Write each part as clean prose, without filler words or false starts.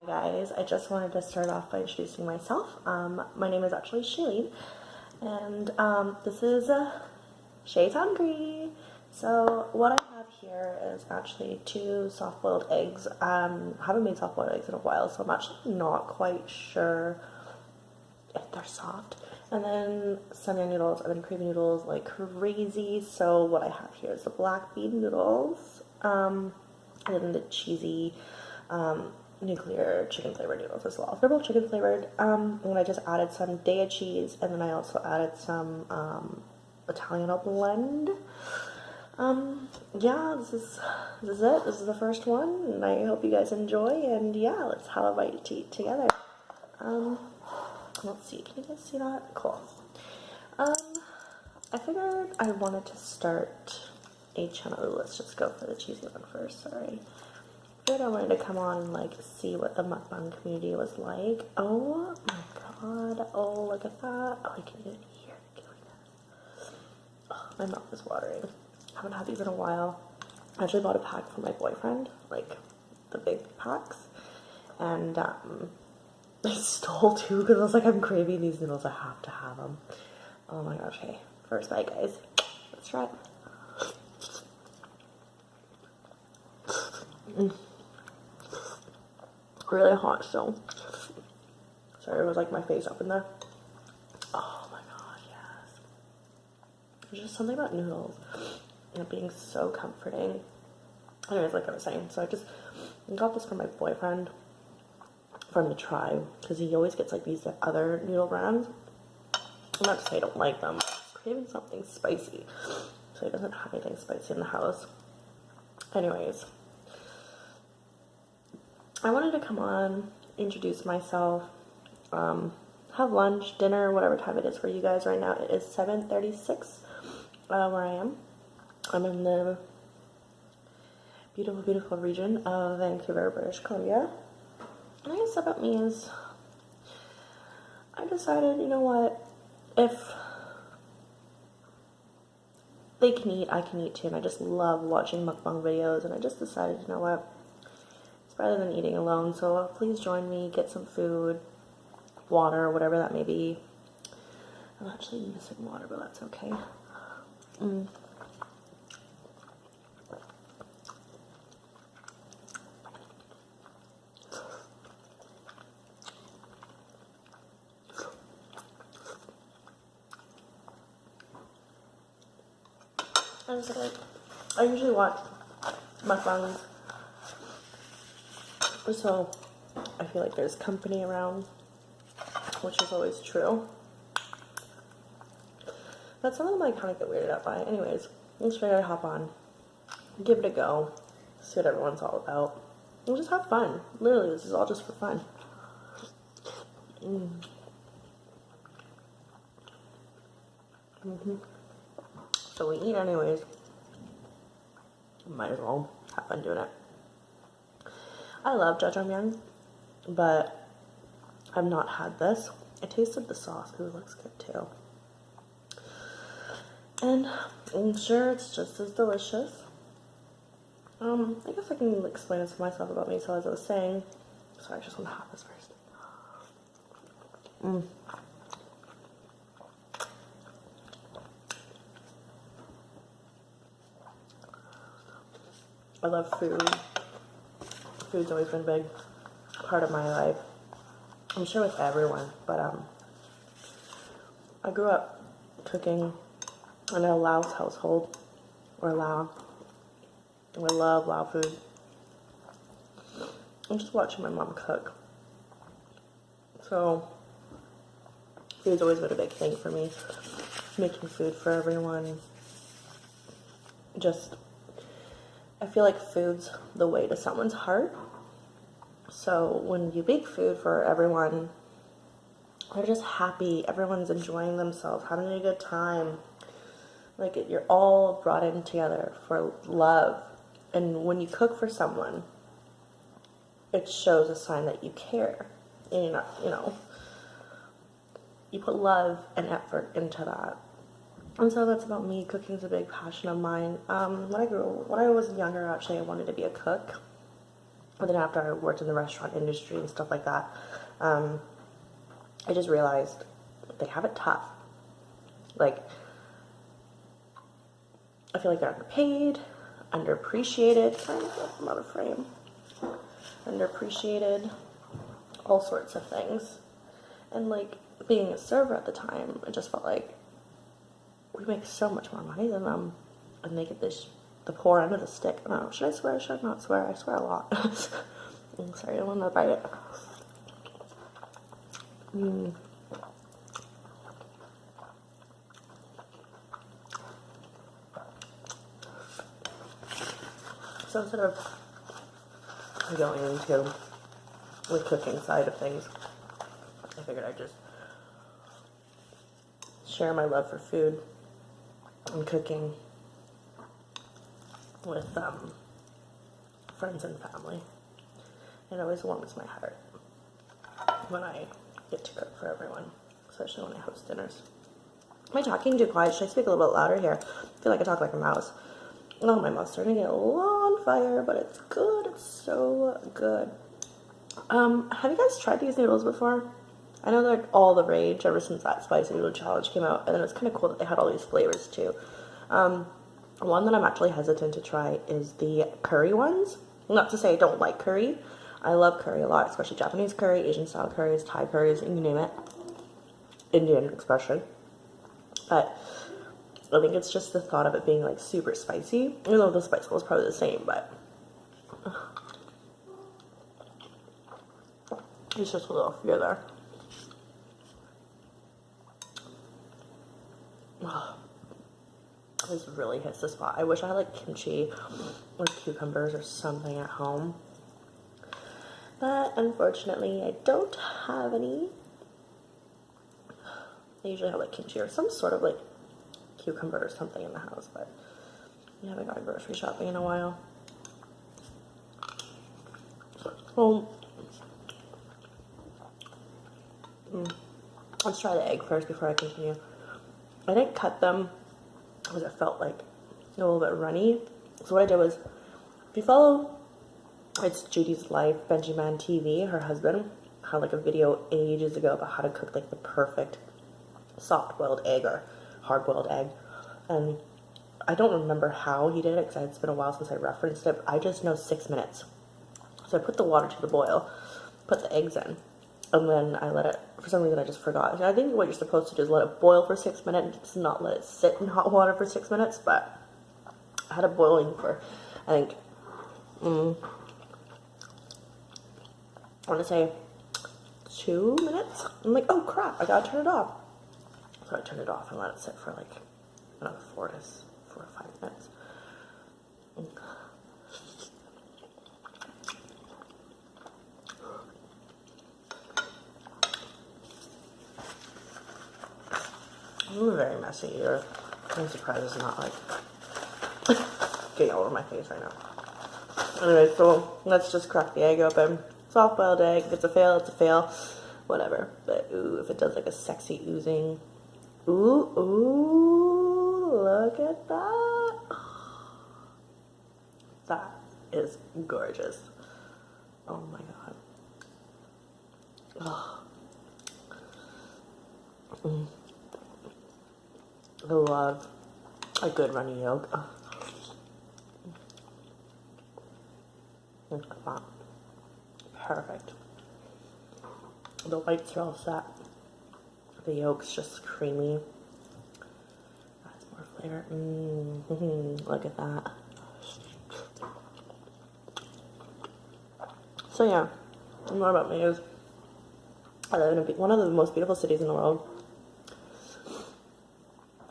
Guys, I just wanted to start off by introducing myself. My name is actually Shailene, and this is chaeshungry. So what I have here is actually 2 soft-boiled eggs. I haven't made soft-boiled eggs in a while, so I'm actually not quite sure if they're soft. And then Samyang noodles. I've been craving noodles like crazy, so what I have here is the black bean noodles, and then the cheesy nuclear chicken flavored noodles as well. They're both chicken flavored. And then I just added some Daya cheese, and then I also added some Italiano blend. Yeah, this is it. This is the first one, and I hope you guys enjoy. And yeah, let's have a bite to eat together. Let's see. Can you guys see that? Cool. I figured I wanted to start a channel. Ooh, let's just go for the cheesy one first. Sorry. I wanted to come on and like see what the mukbang community was like. Oh my god. Oh, look at that. Oh, I can even hear it going. Oh, my mouth is watering. I haven't had these in a while. I actually bought a pack for my boyfriend, like the big packs, and I stole 2 because I was like, I'm craving these noodles. I have to have them. Oh my gosh. Hey, first bite, guys. Let's try it. Really hot still. Sorry, it was like my face up in there. Oh my god, yes. There's just something about noodles and it being so comforting. Anyways, like I was saying, so I just got this for my boyfriend for him to try because he always gets like these other noodle brands. I'm not to say I don't like them. He's craving something spicy, so he doesn't have anything spicy in the house. Anyways, I wanted to come on, introduce myself, have lunch, dinner, whatever time it is for you guys right now. It is 7:36 where I am. I'm in the beautiful, beautiful region of Vancouver, British Columbia. And I guess about me is, I decided, you know what, if they can eat, I can eat too. And I just love watching mukbang videos, and I just decided, you know what, rather than eating alone, so please join me, get some food, water, whatever that may be. I'm actually missing water, but that's okay. I usually watch mukbangs, so I feel like there's company around, which is always true. But some of them I kind of get weirded out by. Anyways, let's try to hop on, give it a go, see what everyone's all about, and just have fun. Literally, this is all just for fun. So we eat anyways. Might as well have fun doing it. I love Jjajang, but I've not had this. I tasted the sauce. Ooh, it looks good too. And I'm sure it's just as delicious. I guess I can explain some myself about me. So as I was saying, sorry, I just want to have this first. I love food. Food's always been a big part of my life. I'm sure with everyone, but I grew up cooking in a Laos household, or Lao. I love Lao food. I'm just watching my mom cook. So food's always been a big thing for me. Making food for everyone. Just, I feel like food's the way to someone's heart. So when you bake food for everyone, they're just happy. Everyone's enjoying themselves, having a good time. Like, you're all brought in together for love. And when you cook for someone, it shows a sign that you care. And you're not, you know, you put love and effort into that. And so that's about me. Cooking is a big passion of mine. When I was younger, actually, I wanted to be a cook. But then after I worked in the restaurant industry and stuff like that, I just realized they have it tough. Like, I feel like they're underpaid, underappreciated. I'm out of frame. Underappreciated, all sorts of things. And like, being a server at the time, I just felt like we make so much more money than them, and they get the poor end of the stick. I don't know, should I swear? Should I not swear? I swear a lot. I'm sorry, I want to bite it. So instead of going into the cooking side of things, I figured I'd just share my love for food and cooking with friends and family. It always warms my heart when I get to cook for everyone, especially when I host dinners. Am I talking too quiet? Should I speak a little bit louder here? I feel like I talk like a mouse. Oh, my mouth's starting to get a little on fire, but it's good. It's so good. Have you guys tried these noodles before? I know they're all the rage ever since that spicy noodle challenge came out, and then it's kind of cool that they had all these flavors too. One that I'm actually hesitant to try is the curry ones. Not to say I don't like curry. I love curry a lot, especially Japanese curry, Asian style curries, Thai curries, you name it. Indian especially. But I think it's just the thought of it being like super spicy, even though the spice level is probably the same, but it's just a little fear there. This really hits the spot. I wish I had like kimchi or cucumbers or something at home, but unfortunately I don't have any. I usually have like kimchi or some sort of like cucumber or something in the house, but we haven't gone grocery shopping in a while. Well, let's try the egg first before I continue. I didn't cut them because it felt like a little bit runny. So what I did was, if you follow It's Judy's Life, Benjamin TV, her husband, had like a video ages ago about how to cook like the perfect soft-boiled egg or hard-boiled egg. And I don't remember how he did it because it's been a while since I referenced it, but I just know 6 minutes. So I put the water to the boil, put the eggs in, and then I let it, for some reason I just forgot. I think what you're supposed to do is let it boil for 6 minutes, not let it sit in hot water for 6 minutes, but I had it boiling for, I think, I want to say 2 minutes. I'm like, oh crap, I gotta turn it off. So I turned it off and let it sit for like another 4 or 5 minutes. I'm very messy here. I'm surprised it's not like getting all over my face right now. Anyway, so let's just crack the egg open. Soft boiled egg. If it's a fail, it's a fail. Whatever. But ooh, if it does like a sexy oozing. Ooh, ooh, look at that. That is gorgeous. Oh my god. Oh. I love a good runny yolk. Look at that. Perfect. The whites are all set. The yolk's just creamy. That's more flavor. Look at that. So yeah, more about me is I live in one of the most beautiful cities in the world.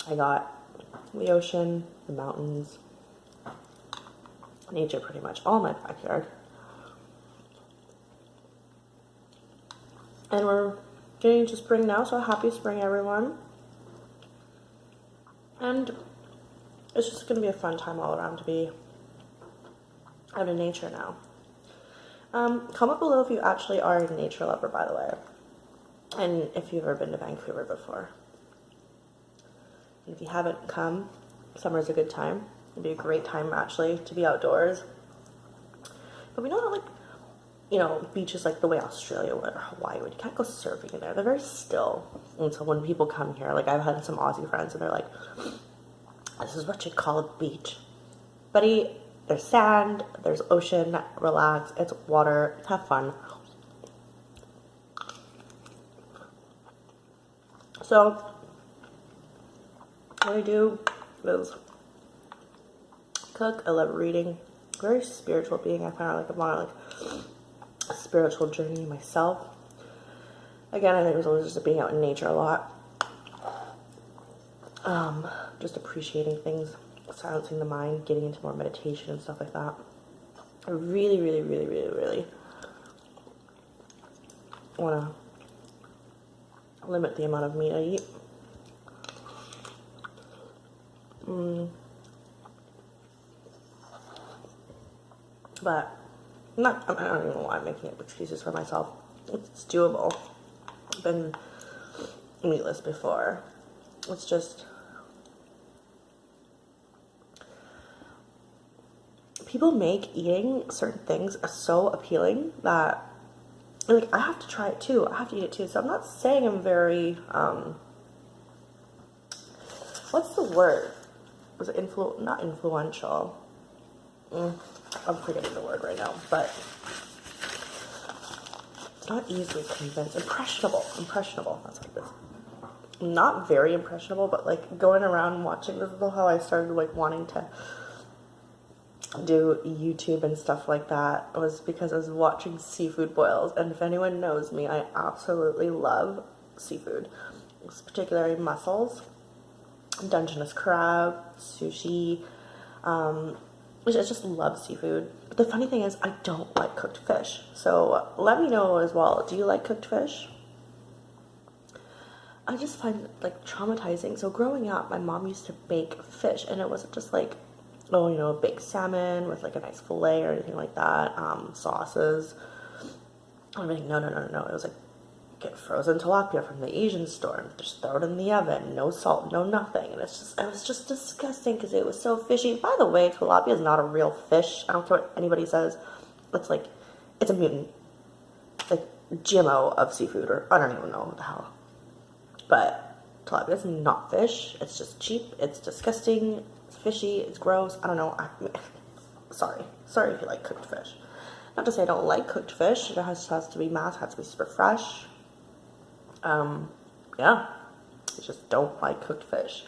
I got the ocean, the mountains, nature pretty much all in my backyard. And we're getting into spring now, so happy spring everyone. And it's just going to be a fun time all around to be out in nature now. Comment below if you actually are a nature lover, by the way. And if you've ever been to Vancouver before. And if you haven't come, summer's a good time. It'd be a great time actually to be outdoors. But we know that like you know, beaches like the way Australia would or Hawaii would. You can't go surfing in there. They're very still. And so when people come here, like I've had some Aussie friends and they're like, this is what you'd call a beach. Buddy, there's sand, there's ocean, relax, it's water, have fun. So what I do is cook. I love reading. Very spiritual being. I find like I'm on like a spiritual journey myself. Again, I think it was always just being out in nature a lot. Just appreciating things, silencing the mind, getting into more meditation and stuff like that. I really, really, really, really, really want to limit the amount of meat I eat. But I don't even know why I'm making excuses for myself. It's doable. I've been meatless before. It's just people make eating certain things so appealing that like I have to try it too. I have to eat it too. So I'm not saying I'm very what's the word? Was it not influential? I'm forgetting the word right now, but it's not easily convinced. Impressionable, that's what it is. Not very impressionable, but like going around watching, this is how I started like wanting to do YouTube and stuff like that, was because I was watching seafood boils. And if anyone knows me, I absolutely love seafood, particularly mussels, Dungeness crab, sushi. I just love seafood. But the funny thing is, I don't like cooked fish. So let me know as well. Do you like cooked fish? I just find it like traumatizing. So growing up, my mom used to bake fish, and it wasn't just like, oh, you know, baked salmon with like a nice fillet or anything like that, sauces. I'm like, no. It was like, get frozen tilapia from the Asian store and just throw it in the oven, no salt, no nothing. And it was just disgusting because it was so fishy. By the way, tilapia is not a real fish. I don't care what anybody says. It's like, it's a mutant, like GMO of seafood, or I don't even know what the hell. But tilapia is not fish. It's just cheap. It's disgusting. It's fishy. It's gross. I don't know. Sorry if you like cooked fish. Not to say I don't like cooked fish. It has to be mass. It has to be super fresh. Yeah, I just don't like cooked fish.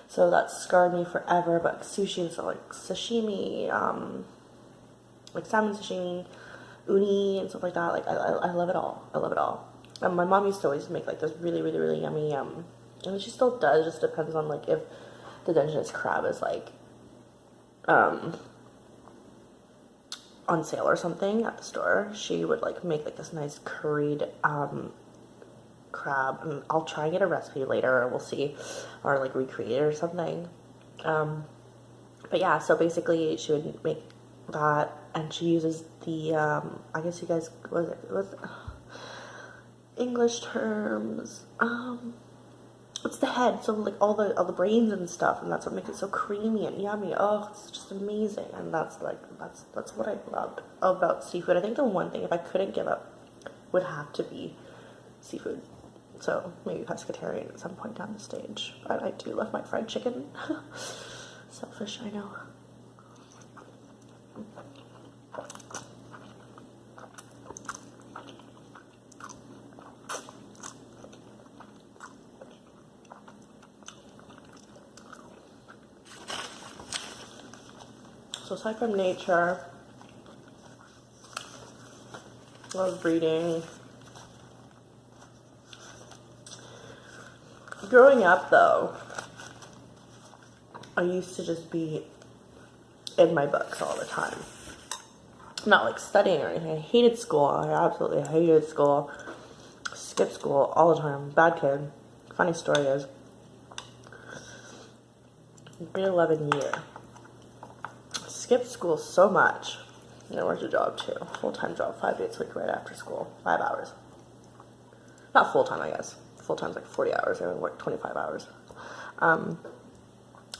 So that scarred me forever. But sushi, so like sashimi, like salmon sashimi, uni and stuff like that. Like I love it all. I love it all. And my mom used to always make like this really, really, really yummy, and she still does. It just depends on like if the Dungeness crab is like, on sale or something at the store. She would like make like this nice curried, crab, and I'll try and get a recipe later, or we'll see, or like recreate it or something. But yeah, so basically she would make that, and she uses the I guess you guys was English terms, it's the head, so like all the brains and stuff, and that's what makes it so creamy and yummy. Oh, it's just amazing. And that's what I loved about seafood. I think the one thing, if I couldn't give up, would have to be seafood. So maybe pescatarian at some point down the stage. But I do love my fried chicken. Selfish, I know. So aside from nature, love reading. Growing up, though, I used to just be in my books all the time. Not like studying or anything. I hated school. I absolutely hated school. Skipped school all the time. Bad kid. Funny story is, grade 11 year, skipped school so much. And I worked a job too. Full-time job, 5 days a week right after school. 5 hours. Not full-time, I guess. Full-time's like 40 hours. I worked 25 hours.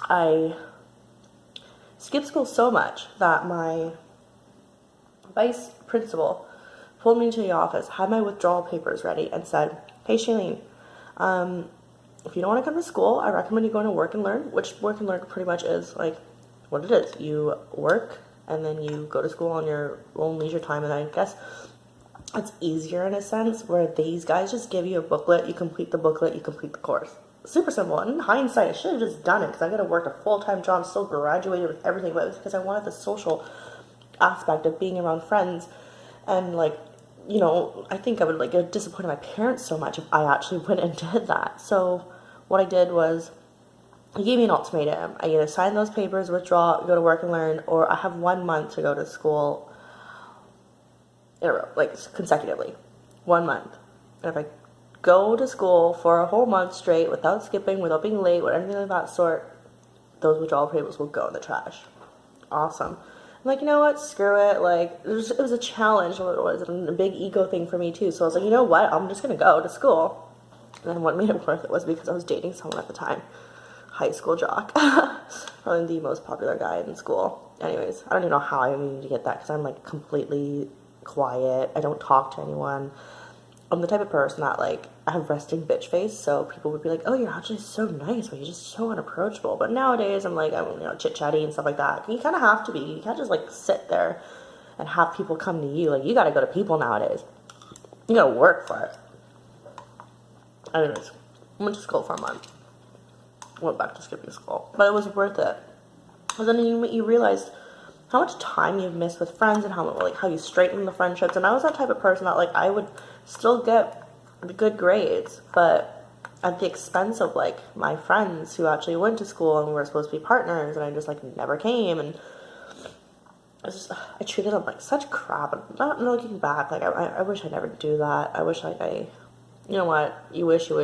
I skipped school so much that my vice principal pulled me into the office, had my withdrawal papers ready, and said, "Hey, Shailene, if you don't want to come to school, I recommend you going to work and learn," which work and learn pretty much is like what it is. You work and then you go to school on your own leisure time, and I guess it's easier in a sense where these guys just give you a booklet, you complete the booklet, you complete the course. Super simple. And in hindsight, I should have just done it because I could have worked a full-time job, still graduated with everything, but it was because I wanted the social aspect of being around friends. And like, you know, I think I would like have disappointed my parents so much if I actually went and did that. So what I did was, he gave me an ultimatum. I either sign those papers, withdraw, go to work and learn, or I have 1 month to go to school in a row, like consecutively. 1 month. And if I go to school for a whole month straight without skipping, without being late, with anything of that sort, those withdrawal papers will go in the trash. Awesome. I'm like, you know what, screw it. Like, it was a challenge, what it was, and a big ego thing for me too. So I was like, you know what, I'm just gonna go to school. And then what made it worth it was because I was dating someone at the time. High school jock. Probably the most popular guy in school. Anyways, I don't even know how I needed to get that because I'm like completely quiet. I don't talk to anyone. I'm the type of person that like, I have resting bitch face, so people would be like, "Oh, you're actually so nice, but you're just so unapproachable." But nowadays, I'm like, I'm chit-chatty and stuff like that. You kind of have to be. You can't just like sit there and have people come to you. Like, you gotta go to people nowadays. You gotta work for it. Anyways, I went to school for a month. Went back to skipping school, but it was worth it. Because then you realized how much time you've missed with friends and how you straighten the friendships. And I was that type of person that like I would still get good grades, but at the expense of like my friends who actually went to school and we were supposed to be partners, and I just like never came, and I treated them like such crap. And not looking back, like I wish I never do that. I wish like you know what, you wish, you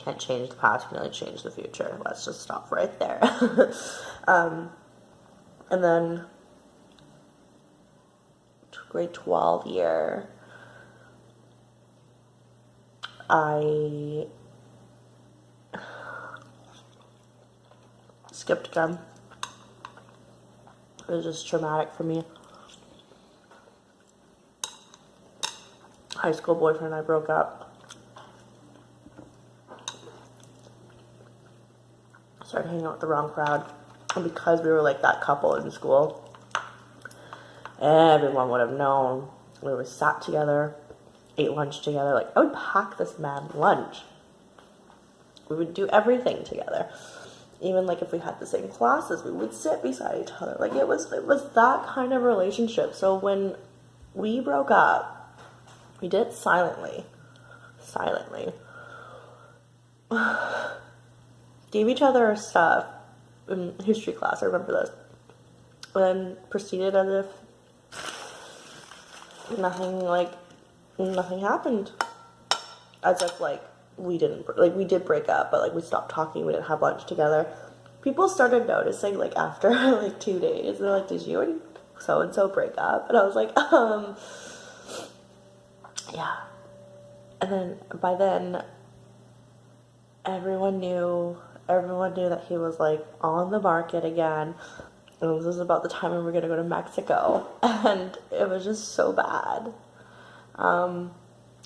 can't change the past, you can only change the future. Let's just stop right there. And then grade 12 year, I skipped again. It was just traumatic for me. High school boyfriend and I broke up. Started hanging out with the wrong crowd. And because we were like that couple in school, everyone would have known. We were sat together, ate lunch together. Like, I would pack this man lunch. We would do everything together. Even like if we had the same classes, we would sit beside each other. Like, it was that kind of relationship. So when we broke up, we did it silently. Gave each other our stuff in history class, I remember this. And then proceeded as if nothing happened. As if like we did break up, but like we stopped talking, we didn't have lunch together. People started noticing like after like 2 days. They're like, "Did you and so and so break up?" And I was like, yeah. And then by then everyone knew that he was like on the market again. And this was about the time when we were gonna go to Mexico, and it was just so bad. I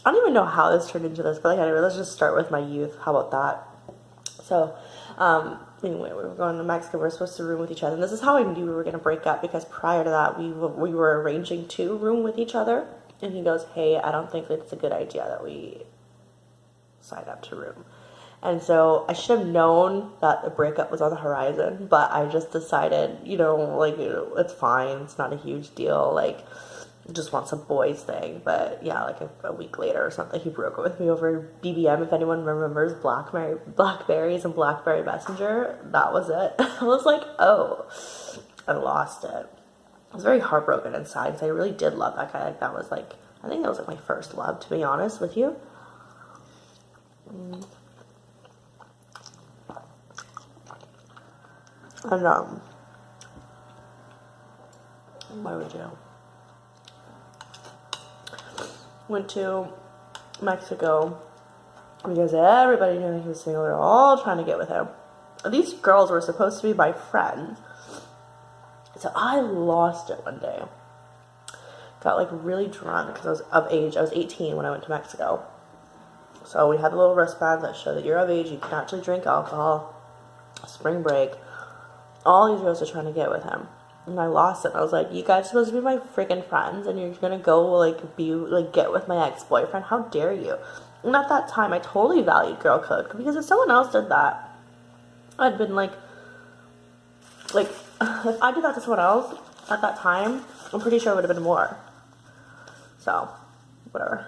don't even know how this turned into this, but like anyway, let's just start with my youth. How about that? So, anyway, we were going to Mexico. We were supposed to room with each other, and this is how I knew we were gonna break up, because prior to that, we were arranging to room with each other. And he goes, "Hey, I don't think it's a good idea that we sign up to room." And so I should have known that the breakup was on the horizon, but I just decided, it's fine. It's not a huge deal. Like, just wants a boys thing. But yeah, like a week later or something, he broke up with me over BBM. If anyone remembers Blackberries and Blackberry Messenger, that was it. I was like, oh, I lost it. I was very heartbroken inside because I really did love that guy. Like, that was like, I think that was like my first love, to be honest with you. And what would you? Went to Mexico because everybody knew he was single. They were all trying to get with him. These girls were supposed to be my friends. So I lost it one day. got like really drunk because I was of age. I was 18 when I went to Mexico. So we had a little wristband that showed that you're of age, you can actually drink alcohol. Spring break. All these girls are trying to get with him. And I lost it. I was like, you guys are supposed to be my freaking friends and you're gonna go like get with my ex-boyfriend? How dare you? And at that time I totally valued girl code, because if someone else did that, I'd been like if I did that to someone else at that time, I'm pretty sure it would have been more. So, whatever.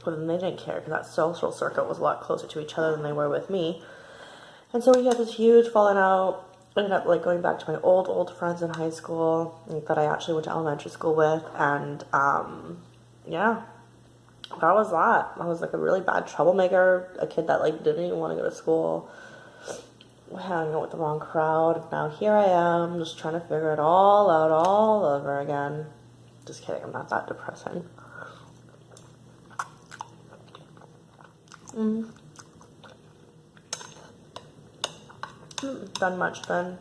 But then they didn't care because that social circle was a lot closer to each other than they were with me. And so we had this huge falling out. Ended up like going back to my old friends in high school that I actually went to elementary school with, and yeah, that was that. I was like a really bad troublemaker, a kid that like didn't even want to go to school, hanging out with the wrong crowd. Now here I am, just trying to figure it all out all over again. Just kidding, I'm not that depressing. Done much then.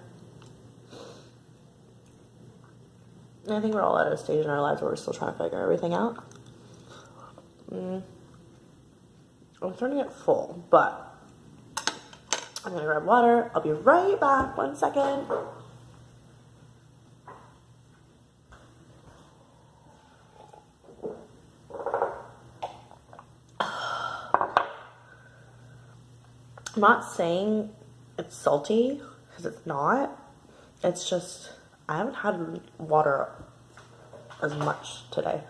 I think we're all at a stage in our lives where we're still trying to figure everything out. I'm starting to get full, but I'm gonna grab water. I'll be right back. 1 second. I'm not saying it's salty, because it's not. It's just, I haven't had water as much today.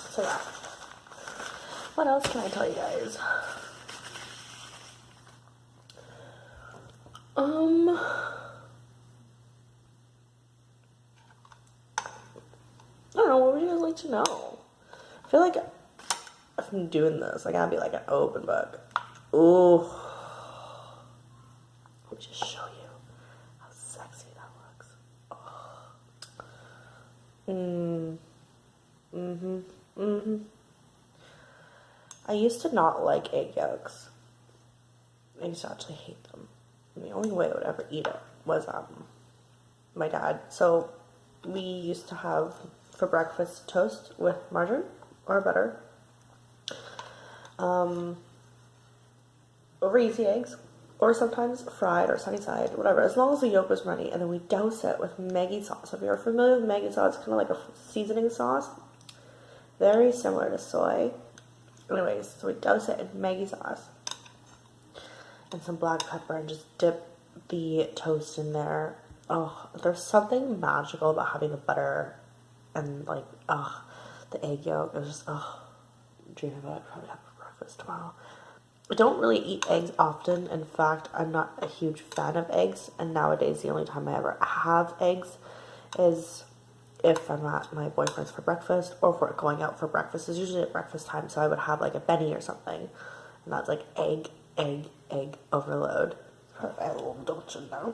So yeah. What else can I tell you guys? I don't know, what would you guys like to know? I feel like if I'm doing this, I gotta be like an open book. Ooh. Let me just show you how sexy that looks. I used to not like egg yolks. I used to actually hate them. And the only way I would ever eat it was my dad. So we used to have for breakfast toast with margarine or butter. Over easy eggs, or sometimes fried or sunny side, whatever, as long as the yolk was runny, and then we douse it with Maggi sauce. If you're familiar with Maggi sauce, it's kind of like a seasoning sauce, very similar to soy. Anyways, so we douse it in Maggi sauce and some black pepper and just dip the toast in there. Oh, there's something magical about having the butter and like, the egg yolk. It was just, dreaming about it. Probably have for breakfast tomorrow. I don't really eat eggs often. In fact, I'm not a huge fan of eggs, and nowadays the only time I ever have eggs is if I'm at my boyfriend's for breakfast, or if we're going out for breakfast. It's usually at breakfast time, so I would have like a Benny or something, and that's like egg overload. I will indulge in now.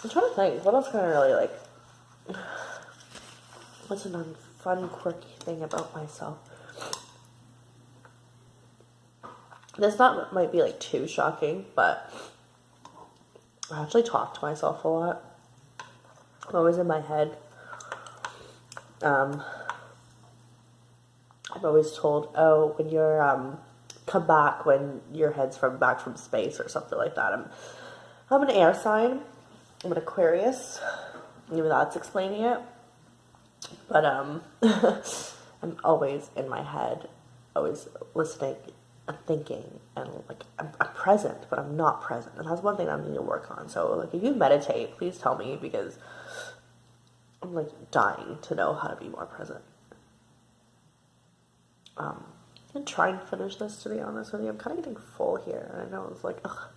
I'm trying to think, what else can I really like? What's a fun, quirky thing about myself? This might be like too shocking, but I actually talk to myself a lot. I'm always in my head. I've always told, oh, when you're come back when your head's back from space or something like that. I'm an air sign. I'm an Aquarius. Maybe that's explaining it. But I'm always in my head, always listening and thinking, and like I'm present, but I'm not present, and that's one thing I need to work on. So like, if you meditate, please tell me, because I'm like dying to know how to be more present. I'm trying to finish this, to be honest with you. I'm kind of getting full here, and I know it's like, ugh.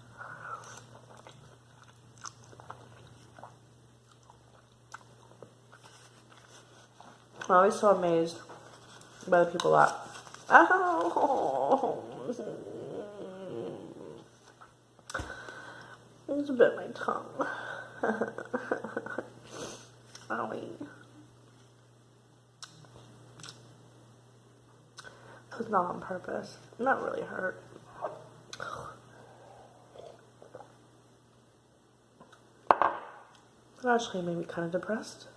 I'm always so amazed by the people that, Something's bit my tongue. Owie. That was not on purpose. That really hurt. That actually made me kind of depressed.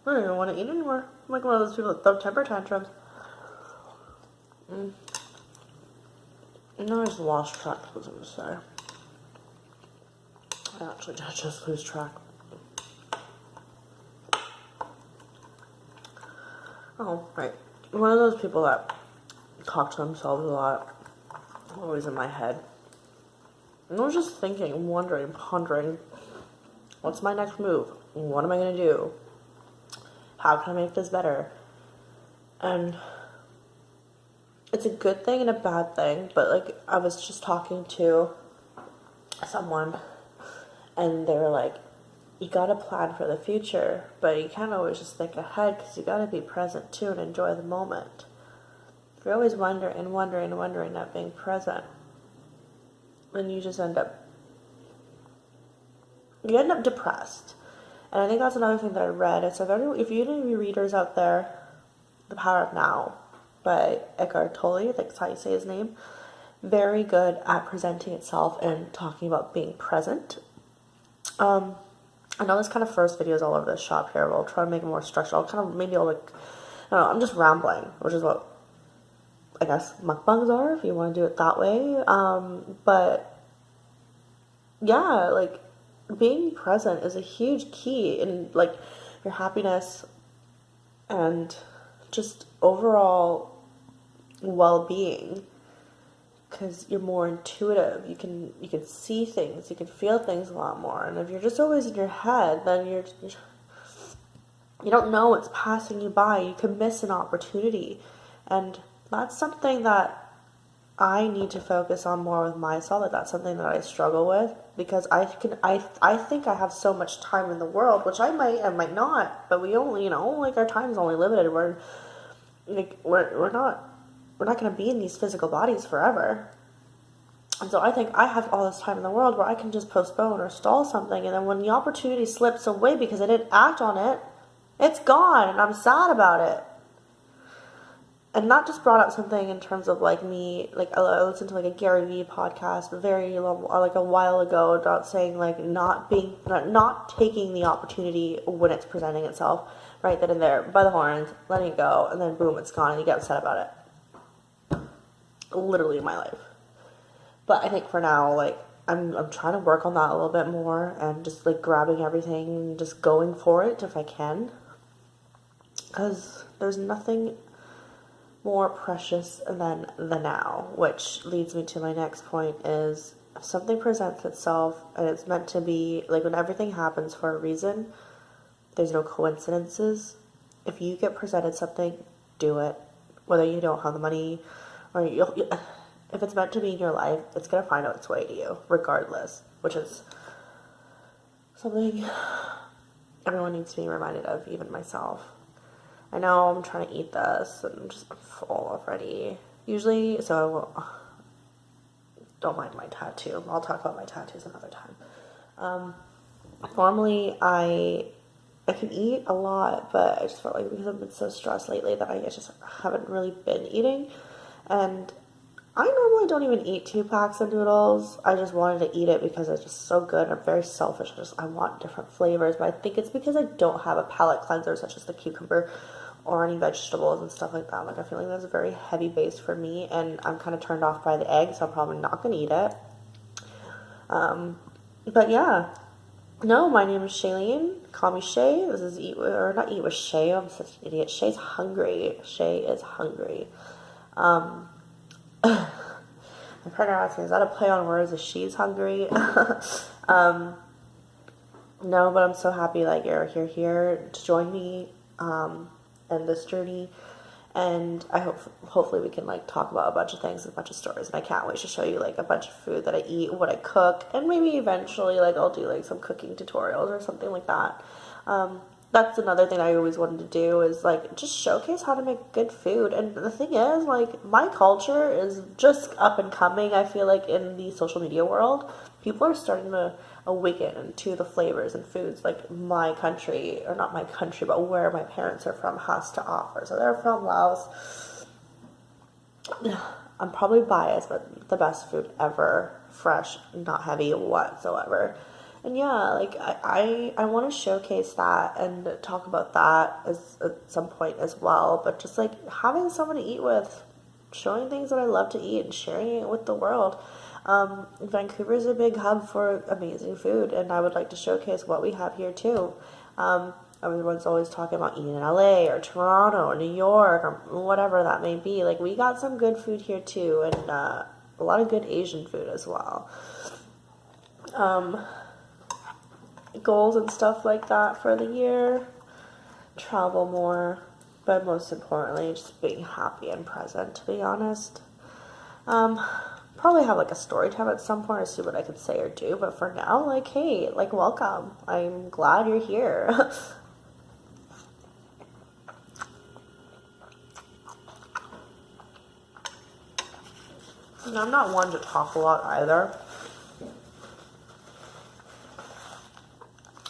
I don't even want to eat anymore. I'm like one of those people that throw temper tantrums. No, I just lost track of what I was going to say. I actually did just lose track. Oh, right. One of those people that talk to themselves a lot. Always in my head. And I was just thinking, wondering, pondering, what's my next move? What am I going to do? How can I make this better? And it's a good thing and a bad thing, but like I was just talking to someone and they were like, you gotta plan for the future, but you can't always just think ahead because you gotta be present too and enjoy the moment. If you're always wondering, not being present, then you just end up depressed. And I think that's another thing that I read. It's like, if you have any readers out there, The Power of Now by Eckhart Tolle, I think that's how you say his name. Very good at presenting itself and talking about being present. I know this kind of first video is all over the shop here, but I'll try to make it more structured. I'm just rambling, which is what I guess mukbangs are, if you want to do it that way. But yeah, like being present is a huge key in like your happiness and just overall well-being, because you're more intuitive. You can see things, you can feel things a lot more. And if you're just always in your head, then you don't know what's passing you by. You can miss an opportunity, and that's something that I need to focus on more with myself. Like that's something that I struggle with, because I think I have so much time in the world, which I might not, but we only, like our time's only limited. We're not going to be in these physical bodies forever. And so I think I have all this time in the world where I can just postpone or stall something, and then when the opportunity slips away because I didn't act on it, it's gone, and I'm sad about it. And that just brought up something in terms of like me, like I listened to like a Gary Vee podcast like a while ago about saying like not taking the opportunity when it's presenting itself right then and there by the horns, letting it go, and then boom, it's gone, and you get upset about it. Literally in my life. But I think for now, like I'm trying to work on that a little bit more, and just like grabbing everything and just going for it if I can, because there's nothing more precious than the now. Which leads me to my next point is, if something presents itself and it's meant to be, like when everything happens for a reason, there's no coincidences. If you get presented something, do it, whether you don't have the money or if it's meant to be in your life, it's going to find out its way to you regardless, which is something everyone needs to be reminded of, even myself. I know I'm trying to eat this and I'm just full already. Usually, don't mind my tattoo. I'll talk about my tattoos another time. Normally I can eat a lot, but I just felt like because I've been so stressed lately that I just haven't really been eating. And I normally don't even eat 2 packs of noodles. I just wanted to eat it because it's just so good. I'm very selfish. I want different flavors, but I think it's because I don't have a palate cleanser such as the cucumber or any vegetables and stuff like that. Like I feel like that's a very heavy base for me, and I'm kind of turned off by the egg, so I'm probably not going to eat it. But yeah. No, my name is Shailene. Call me Shay. This is not Eat with Shay. I'm such an idiot. Shay's hungry. Shay is hungry. My partner asked me, is that a play on words? Is she's hungry? No, but I'm so happy that you're here to join me in this journey, and I hopefully we can like talk about a bunch of things and a bunch of stories, and I can't wait to show you like a bunch of food that I eat, what I cook, and maybe eventually like I'll do like some cooking tutorials or something like that. That's another thing I always wanted to do, is like just showcase how to make good food. And the thing is, like, my culture is just up and coming. I feel like in the social media world, people are starting to awaken to the flavors and foods like my country, or not my country, but where my parents are from has to offer. So they're from Laos. I'm probably biased, but the best food ever, fresh, not heavy whatsoever. And yeah, like I want to showcase that and talk about that as at some point as well. But just like having someone to eat with, showing things that I love to eat and sharing it with the world. Vancouver is a big hub for amazing food, and I would like to showcase what we have here too. Everyone's always talking about eating in LA or Toronto or New York or whatever that may be. Like, we got some good food here too, and a lot of good Asian food as well. Goals and stuff like that for the year: travel more, but most importantly, just being happy and present, to be honest. Probably have like a story time at some point or see what I could say or do, but for now, like, hey, like, welcome. I'm glad you're here. And I'm not one to talk a lot either.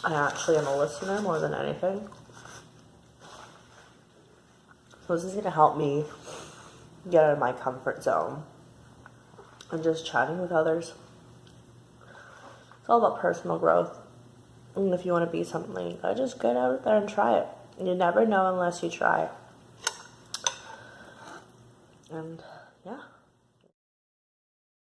I actually am a listener more than anything. So this is going to help me get out of my comfort zone and just chatting with others. It's all about personal growth. And if you want to be something, you gotta just get out there and try it. You never know unless you try. And yeah.